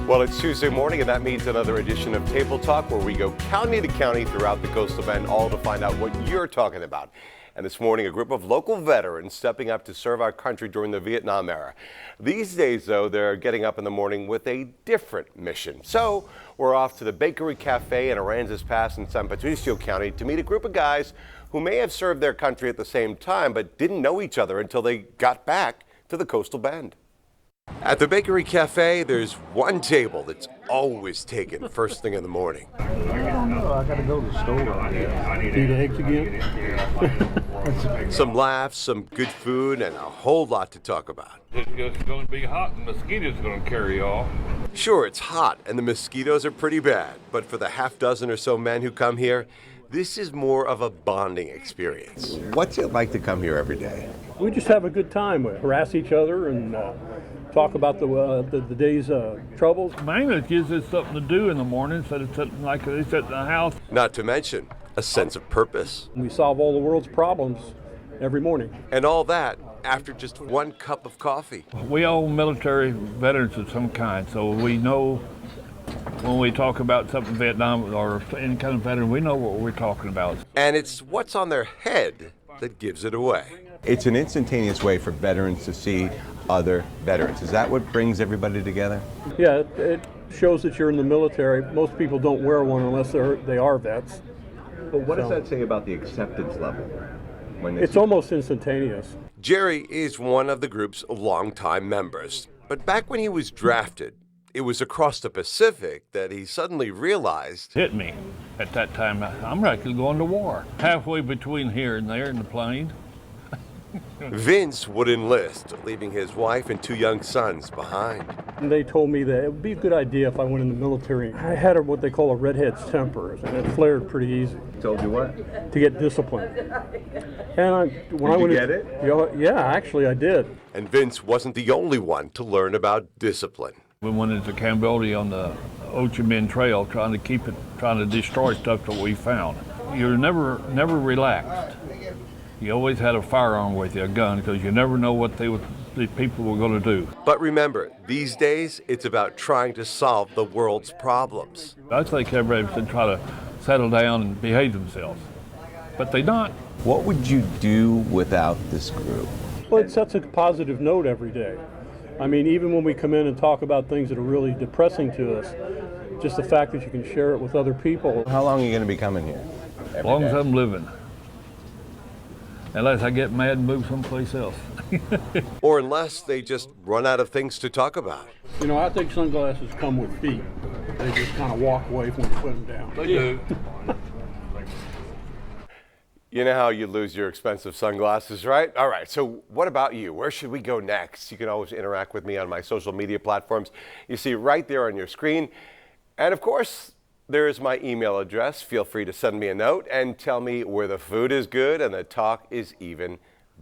Well, it's Tuesday morning, and that means another edition of Table Talk, where we go county to county throughout the coastal bend, all to find out what you're talking about. And this morning, a group of local veterans stepping up to serve our country during the Vietnam era. These days, though, they're getting up in the morning with a different mission. So we're off to the Bakery Cafe in Aransas Pass in San Patricio County to meet a group of guys who may have served their country at the same time, but didn't know each other until they got back to the coastal bend. At the Bakery Cafe, there's one table that's always taken first thing in the morning. I don't know. I gotta go to the store. Eat eggs again. Some laughs, some good food, and a whole lot to talk about. It's going to be hot and mosquitoes going to carry off. Sure, it's hot and the mosquitoes are pretty bad, but for the half dozen or so men who come here, this is more of a bonding experience. What's it like to come here every day? We just have a good time. We harass each other and talk about the day's troubles. Mainly it gives us something to do in the morning instead of sitting like they sit in the house. Not to mention a sense of purpose. We solve all the world's problems every morning. And all that after just one cup of coffee. We all military veterans of some kind, so we know when we talk about something Vietnam or any kind of veteran, we know what we're talking about. And it's what's on their head that gives it away. It's an instantaneous way for veterans to see other veterans. Is that what brings everybody together? Yeah, it shows that you're in the military. Most people don't wear one unless they are vets. But what does that say about the acceptance level? It's almost instantaneous. Jerry is one of the group's longtime members. But back when he was drafted, it was across the Pacific that he suddenly realized. Hit me at that time. I'm likely going to war. Halfway between here and there in the plane. Vince would enlist, leaving his wife and 2 young sons behind. And they told me that it would be a good idea if I went in the military. I had what they call a redhead's temper, and it flared pretty easy. Told you what? To get disciplined. And when I went get it? Yeah, actually I did. And Vince wasn't the only one to learn about discipline. We went into Cambodia on the Ho Chi Minh Trail trying to destroy stuff that we found. You're never relaxed. You always had a firearm with you, a gun, because you never know what these people were going to do. But remember, these days, it's about trying to solve the world's problems. I think everybody should try to settle down and behave themselves, but they don't. What would you do without this group? Well, it sets a positive note every day. I mean, even when we come in and talk about things that are really depressing to us, just the fact that you can share it with other people. How long are you going to be coming here? As long as I'm living. Unless I get mad and move someplace else. Or unless they just run out of things to talk about. You know, I think sunglasses come with feet. They just kind of walk away when you put them down. They do. You know how you lose your expensive sunglasses, right? All right, so what about you? Where should we go next? You can always interact with me on my social media platforms. You see right there on your screen. And of course, there's my email address. Feel free to send me a note and tell me where the food is good and the talk is even